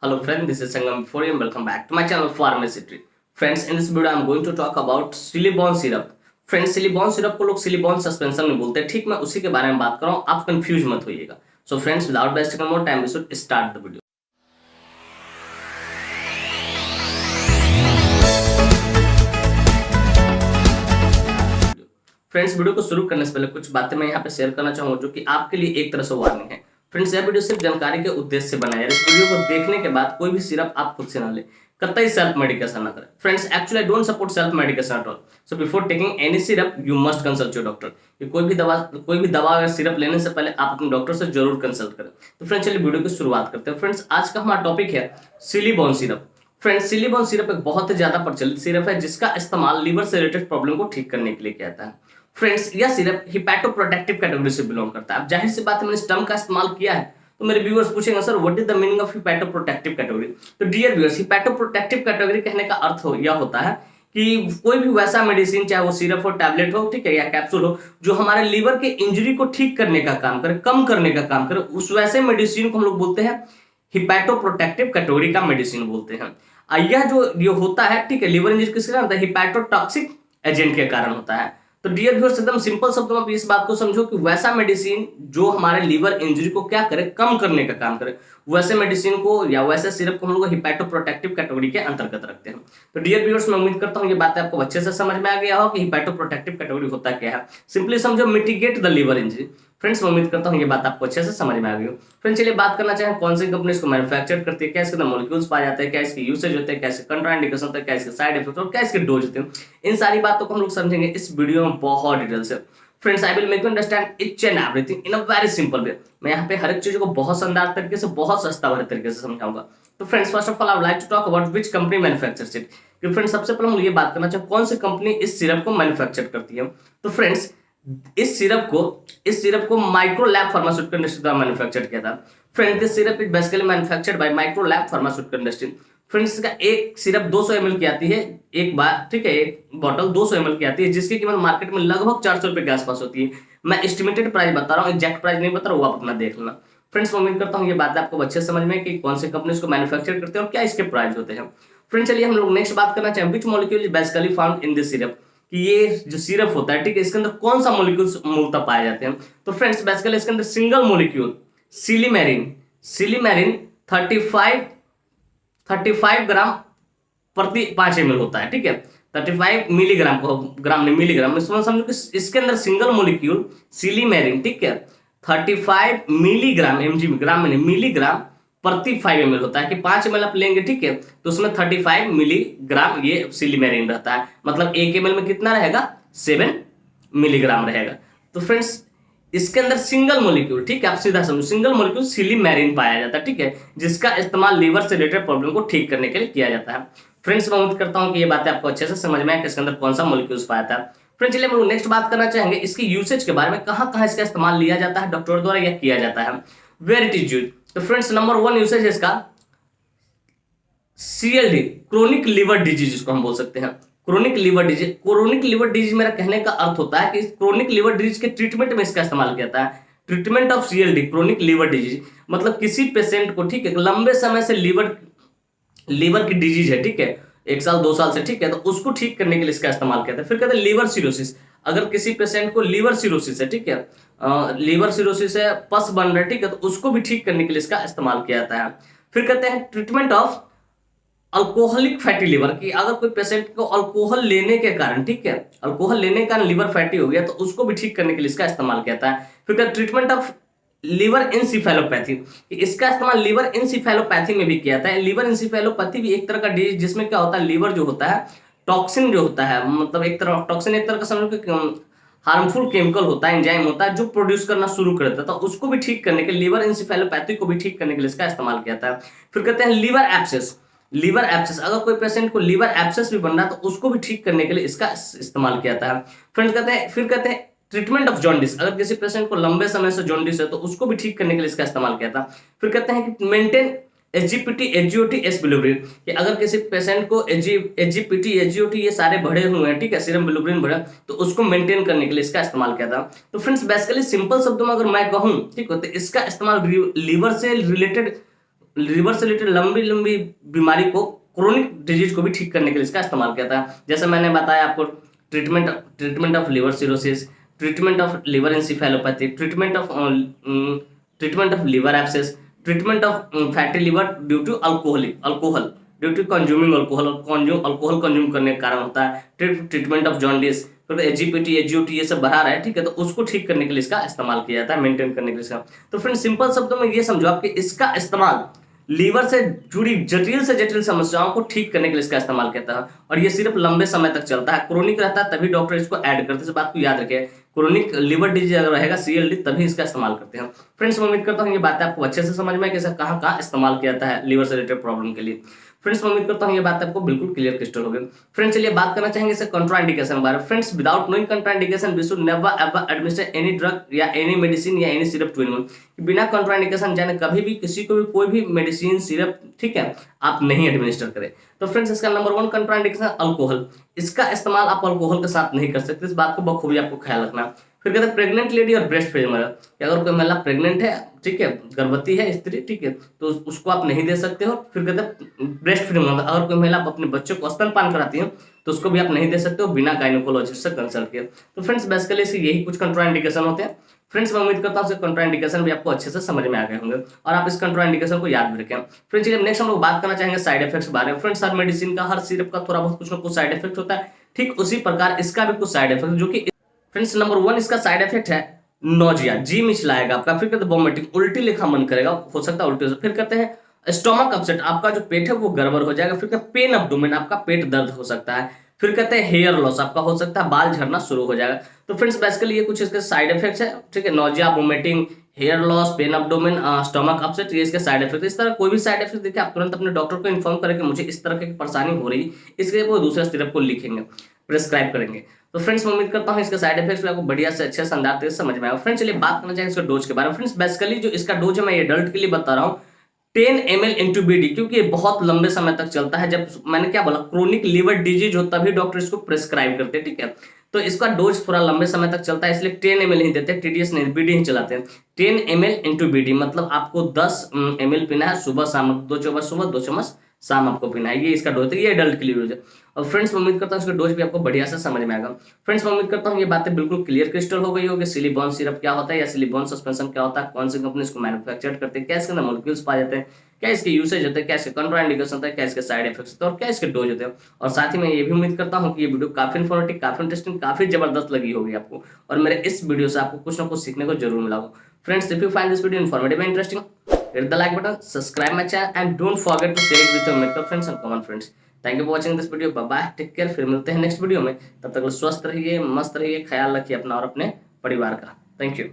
Hello friend, this is Sangam Fori and welcome back to my channel Pharmacity. Friends, in this video I am going to talk about Silibon syrup. Friends, Silibon syrup को लोग Silibon suspension में बोलते हैं, ठीक मैं उसी के बारे में बात कर रहा हूँ, आप कंफ्यूज मत होइएगा. So friends, without wasting more time, we should start the video. Friends, video को शुरू करने से पहले कुछ बातें मैं यहाँ पे शेयर करना चाहूंगा जो कि आपके लिए एक तरह से वार्निंग है. फ्रेंड्स, यह वीडियो सिर्फ जानकारी के उद्देश्य से बनाया है. इस वीडियो को देखने के बाद कोई भी सिरप आप खुद से ना ले, कतई सेल्फ मेडिकेशन ना करें. Friends, actually I don't support self medication at all. So before taking any syrup you must consult your doctor. कोई भी दवा या सिरप लेने से पहले आप अपने डॉक्टर से जरूर कंसल्ट करें. तो फ्रेंड्स, चलिए वीडियो की शुरुआत करते हैं. फ्रेंड्स, आज का हमारा टॉपिक है सिलिबॉन सिरप. फ्रेंड्स, सिलिबॉन सिरप एक बहुत ही ज्यादा प्रचलित सिरप है जिसका इस्तेमाल लीवर से रिलेटेड प्रॉब्लम को ठीक करने के लिए किया जाता है. फ्रेंड्स, यह सिरप हिपैटोप्रोटेक्टिव कैटेगरी से बिलोंग करता है. अब जाहिर सी बात है, मैंने इस टर्म का इस्तेमाल किया है तो मेरे व्यूअर्स पूछेंगे sir what is the meaning of hepatoprotective category. तो डियर व्यूअर्स, हिपैटोप्रोटेक्टिव कैटेगरी कहने का अर्थ यह होता है कि कोई भी वैसा मेडिसिन, चाहे वो सिरप हो, टैबलेट हो, ठीक है, या कैप्सूल हो, जो हमारे लीवर के इंजरी को ठीक करने का काम करे, कम करने का काम करे, उस वैसे मेडिसिन को हम लोग बोलते हैं हिपैटोप्रोटेक्टिव कैटेगरी का मेडिसिन बोलते हैं. यह जो ये होता है, ठीक है, लीवर इंजरी किसके कारण होता है? हिपैटोटॉक्सिक एजेंट के कारण होता है. तो डियर व्यूअर्स, एकदम सिंपल शब्दों में आप इस बात को समझो कि वैसा मेडिसिन जो हमारे लीवर इंजरी को क्या करे, कम करने का काम करे, वैसे मेडिसिन को या वैसे सिरप को हम लोग हिपैटोप्रोटेक्टिव कैटेगरी के अंतर्गत रखते हैं. तो डियर व्यूअर्स, मैं उम्मीद करता हूं ये बात आपको अच्छे से समझ में आ गया हो कि हिपैटोप्रोटेक्टिव कैटेगरी होता क्या है. सिंपली समझो, mitigate the liver injury. Friends, मैं उम्मीद करता हूं ये बात आपको अच्छे से समझ में आ गई हो. फ्रेंड्स, चलिए बात करना चाहें कौन सी कंपनी इसको मैन्युफैक्चर करती है, क्या इसके अंदर मॉलिक्यूल्स पाए जाते हैं, क्या इसकी यूसेज होते हैं, क्या इसके कंट्राइंडिकेशन होता है, क्या इसके साइड इफेक्ट और क्या इसके डोज होते हैं. इन सारी बातों को हम लोग समझेंगे इस वीडियो में बहुत डिटेल से. Friends, I will make you understand each and everything in a very simple way. मैं यहाँ पे हर एक चीज को बहुत शानदार तरीके से, बहुत सस्ता भरे तरीके से समझाऊंगा. तो friends, first of all I would like to talk about which company manufactures it. कि फ्रेंड्स, सबसे पहले हम ये बात करना चाहें कौन सी कंपनी इस सिरप को मैन्युफैक्चर करती है. तो फ्रेंड्स, इस सिरप को माइक्रोलैब फार्मास्यूटिकल इंडस्ट्री द्वारा मैन्युफैक्चर किया था. Friends, this syrup is basically manufactured by Microlab pharmaceutical industry. Friends, इसका एक सिरप 200 ml की आती है एक बार, ठीक है, एक बॉटल 200 ml की आती है जिसकी कीमत मार्केट में लगभग 400 रुपए के आसपास होती है. मैं एस्टिमेटेड प्राइस बता रहा हूँ, एग्जैक्ट प्राइस नहीं बता रहा हूँ, वो आप अपना देख लेना. फ्रेंड्स, मैं उम्मीद करता हूँ ये बात आपको अच्छे समझ में कि कौन सी कंपनी इसको मैन्युफैक्चर करते हैं और क्या इसके प्राइस होते हैं. फ्रेंड्स, चलिए हम लोग नेक्स्ट बात करना चाहें which molecule is basically found in this syrup. कि ये जो सिरप होता है, ठीक है, इसके अंदर कौन सा मॉलिक्यूल मूलतः पाए जाते हैं. तो फ्रेंड्स, बेसिकली इसके अंदर सिंगल मॉलिक्यूल सिलीमेरिन 35 ग्राम प्रति 5 ml होता है, ठीक है, 35 मिलीग्राम को, ग्राम नहीं मिलीग्राम में समझो कि इसके अंदर सिंगल मॉलिक्यूल सिलीमेरिन, ठीक है, 35 मिलीग्राम, mg में, ग्राम में नहीं, मिलीग्राम प्रति 5 ml होता है. कि 5 ml आप लेंगे, ठीक है, तो उसमें 35 मिलीग्राम ये सिलीमेरिन रहता है. मतलब 1 ml में कितना रहेगा? 7 मिलीग्राम रहेगा. तो फ्रेंड्स, इसके अंदर सिंगल मॉलिक्यूल, ठीक है, आप सीधा समझो, सिंगल मॉलिक्यूल सिलीमेरिन पाया जाता है, ठीक है, जिसका इस्तेमाल लीवर से रिलेटेड प्रॉब्लम को ठीक करने के लिए किया जाता है. फ्रेंड्स, मैं उम्मीद करता हूं कि ये बातें आपको अच्छे से समझ में आए कि इसके अंदर कौन सा मॉलिक्यूल्स पाया था. फ्रेंड्स, चलिए हम नेक्स्ट बात करना चाहेंगे इसकी यूसेज के बारे में. कहां इसका इस्तेमाल लिया जाता है डॉक्टर द्वारा या किया जाता है, वेयर इट इज यूज्ड. तो फ्रेंड्स, नंबर 1 यूसेज है इसका CLD, क्रोनिक लिवर डिजीज, जिसको हम बोल सकते हैं chronic liver disease. Chronic liver disease मेरा कहने का अर्थ होता है कि क्रोनिक लिवर डिजीज के ट्रीटमेंट में इसका इस्तेमाल किया जाता है. Treatment of CLD, chronic liver disease, मतलब किसी पेशेंट को, ठीक है, लंबे समय से लीवर की डिजीज है, ठीक है, 1 साल 2 साल से, ठीक है, तो उसको ठीक करने के लिए इसका इस्तेमाल किया जाता है. फिर कहते हैं लिवर सिरोसिस. अगर किसी पेशेंट को लिवर सिरोसिस है, ठीक है, लिवर सिरोसिस है, पस बन रहा है, ठीक है, तो उसको भी ठीक करने के लिए इसका इस्तेमाल किया जाता है. फिर कहते हैं treatment of alcoholic fatty liver. की अगर कोई पेशेंट को अल्कोहल लेने के कारण, ठीक है, अल्कोहल लेने के कारण लिवर फैटी हो गया तो उसको भी ठीक करने के लिए इसका इस्तेमाल किया जाता है. फिर कहते हैं ट्रीटमेंट ऑफ लिवर इंसिफेलोपैथी. इसका इस्तेमाल लिवर इंसिफेलोपैथी में भी किया जाता है. लिवर इंसिफेलोपैथी भी एक तरह का डिजीज जिसमें क्या होता है, लिवर जो होता है, टॉक्सिन जो होता है, मतलब एक तरह टॉक्सिन, एक तरह का समझो कि हार्मफुल केमिकल होता है, एंजाइम होता है जो प्रोड्यूस करना शुरू कर देता है, तो उसको भी ठीक करने के लिए, लिवर इंसिफेलोपैथी को भी ठीक करने के लिए इसका इस्तेमाल किया जाता है. फिर कहते हैं लिवर एब्सेस. अगर कोई पेशेंट को लिवर एब्सेस भी बन रहा है तो उसको भी ठीक करने के लिए इसका इस्तेमाल किया जाता है. फ्रेंड्स, कहते हैं ट्रीटमेंट ऑफ जॉन्डिस. अगर किसी पेशेंट को लंबे समय से जॉन्डिस है तो उसको भी ठीक करने के लिए इसका इस्तेमाल किया था. फिर कहते हैं कि मेंटेन एसजीपीटी, एसजीओटी, एसबिलिब्रिन. कि अगर किसी पेशेंट को एसजीपीटी, एसजीओटी ये सारे बढ़े हुए हैं, ठीक है, सीरम बिलिरुबिन बढ़े, तो उसको मेंटेन करने के लिए इसका इस्तेमाल किया था. तो फ्रेंड्स, बेसिकली सिंपल शब्दों में अगर मैं कहूं, ठीक है, तो इसका इस्तेमाल लीवर से रिलेटेड लीवर से रिलेटेड लंबी लंबी बीमारी को, क्रोनिक डिजीज को भी ठीक करने के लिए इसका इस्तेमाल किया था। जैसे मैंने बताया आपको, treatment of liver cirrhosis, treatment of liver encephalopathy, treatment of liver abscess, treatment of fatty liver due to alcohol due to consuming alcohol, alcohol consume करने के कारण होता है। ट्रीटमेंट ऑफ जॉन्डिस, तो एजीपीटी एजीओटी ये सब बढ़ा रहा है, ठीक है, तो उसको ठीक करने के लिए इसका इस्तेमाल किया जाता है, मेंटेन करने के लिए इसका। तो फ्रेंड्स सिंपल शब्दों में ये समझो आप कि इसका इस्तेमाल लीवर से जुड़ी जटिल से जटिल समस्याओं को ठीक करने के लिए इसका इस्तेमाल करता है, और ये सिर्फ लंबे समय तक चलता है, क्रोनिक रहता है तभी डॉक्टर इसको ऐड करते हैं। इस बात को याद रखिए, क्रोनिक लिवर डिजीज अगर रहेगा सीएलडी तभी इसका इस्तेमाल करते हैं। फ्रेंड्स मैं उम्मीद करता हूँ ये बात आपको अच्छे से समझ में कि इसका कहाँ कहाँ इस्तेमाल किया जाता है लीवर से रिलेटेड प्रॉब्लम के लिए। फ्रेंड्स मैं उम्मीद करता हूँ ये बात आपको बिल्कुल क्लियर क्रिस्टल हो गई। फ्रेंड्स चलिए बात करना चाहेंगे इससे कंट्राइंडिकेशन के बारे में। Friends without knowing contraindication we should never ever administer any drug या एनी मेडिसिन या एनी सिरप टू एनीवन। बिना कंट्राइंडिकेशन जाने कभी भी किसी को भी कोई भी मेडिसिन सिरप, ठीक है, आप नहीं एडमिनिस्टर करें। तो फ्रेंड्स इसका नंबर 1 कंट्राइंडिकेशन अल्कोहल, इसका इस्तेमाल आप अल्कोहल के साथ नहीं कर सकते, इस बात को बखूबी आपको ख्याल रखना। फिर कहते हैं प्रेग्नेंट लेडी और ब्रेस्ट फीडिंग मदर, अगर कोई महिला प्रेग्नेंट है, ठीक है, गर्भवती है स्त्री, ठीक है, तो उसको आप नहीं दे सकते हो। फिर कहते हैं ब्रेस्ट फीडिंग मदर, अगर कोई महिला अपने बच्चों को स्तनपान कराती है तो उसको भी आप नहीं दे सकते हो बिना गायनेकोलॉजिस्ट से कंसल्ट किए। तो फ्रेंड्स बेसिकली इसके यही कुछ कंट्राइंडिकेशन होते हैं। फ्रेंड्स मैं उम्मीद करता हूँ कंट्राइंडिकेशन भी आपको अच्छे से समझ में आ गए होंगे और आप इस कंट्राइंडिकेशन को याद भी रखें। फ्रेंड्स नेक्स्ट हम लोग बात करना चाहेंगे साइड इफेक्ट्स के बारे में। फ्रेंड्स हर मेडिसिन का, हर सिरप का थोड़ा बहुत कुछ ना कुछ साइड इफेक्ट होता है, ठीक उसी प्रकार इसका भी कुछ साइड इफेक्ट, जो कि फ्रेंड्स नंबर 1 इसका साइड इफेक्ट है नोजिया, जी मिचलाएगा आपका। फिर कहते हैं वोमिटिंग, उल्टी लिखा मन करेगा, हो सकता है उल्टी। फिर कहते हैं स्टोमक अपसेट, आपका जो पेट है वो गड़बड़ हो जाएगा। फिर कहते हैं पेन एब्डोमेन, आपका पेट दर्द हो सकता है। फिर कहते हैं हेयर लॉस, आपका हो सकता है बाल झड़ना शुरू हो जाएगा। तो फ्रेंड्स बेसिकली ये कुछ इसके साइड इफेक्ट्स है, ठीक है, nausea, vomiting, hair loss, pain abdomen, stomach upset, ये इसके साइड इफेक्ट। इस तरह कोई भी साइड इफेक्ट देखिए आप तुरंत अपने डॉक्टर को इन्फॉर्म करें कि मुझे इस तरह की परेशानी हो रही, इसके लिए वो दूसरे सिरप को लिखेंगे, प्रिस्क्राइब करेंगे। तो फ्रेंड्स मैं उम्मीद करता हूँ इसके साइड इफेक्ट्स आपको बढ़िया से अच्छे शानदार तरीके से समझ में आएगा। फ्रेंड्स चलिए बात करना चाहिए इसके डोज के बारे में। फ्रेंड्स बेसिकली जो इसका डोज है मैं एडल्ट के लिए बता रहा हूँ 10 ml इंटू BD, क्योंकि ये बहुत लंबे समय तक चलता है। जब मैंने क्या बोला, क्रोनिक लिवर डिजीज हो तभी डॉक्टर इसको प्रिस्क्राइब करते हैं, ठीक है, तो इसका डोज थोड़ा लंबे समय तक चलता है, इसलिए 10 ml ही देते हैं, TDS नहीं, BD ही चलाते हैं। 10 ml इंटू BD मतलब आपको 10 ml पीना है सुबह शाम, 2 चम्मच सुबह 2 चम्मच शाम आपको पीना है, ये इसका डोज है, ये एडल्ट के लिए डोज है। और फ्रेंड्स मैं उम्मीद करता हूँ इसका डोज भी आपको बढ़िया से समझ में आएगा। फ्रेंड्स मैं उम्मीद करता हूँ ये बातें बिल्कुल क्लियर क्रिस्टल हो गई होगी। सिलिकॉन सिरप क्या होता है या सिलिकॉन सस्पेंशन क्या होता है, कौन सी कंपनी इसको मैन्युफैक्चर करती है, क्या इसके अंदर मॉलिक्यूल्स पाए जाते हैं, क्या इसके यूसेज होते हैं, क्या इसके कंट्राइंडिकेशन होता है, क्या इसके साइड इफेक्ट्स होते हैं और क्या इसके डोज होते हैं। और साथ ही मैं ये भी उम्मीद करता हूँ कि ये वीडियो काफी इन्फॉर्मेटिव, काफी इंटरेस्टिंग, काफी जबरदस्त लगी होगी आपको, और मेरे इस वीडियो से आपको कुछ ना कुछ सीखने को जरूर मिला होगा। Friends, if you find this video informative and interesting, hit the like button, subscribe my channel, and don't forget to share it with your medical friends and common friends. Thank you for watching this video. Bye bye. Take care. फिर मिलते हैं next video में। तब तक स्वस्थ रहिए, मस्त रहिए, ख्याल रखिए अपना और अपने परिवार का। Thank you.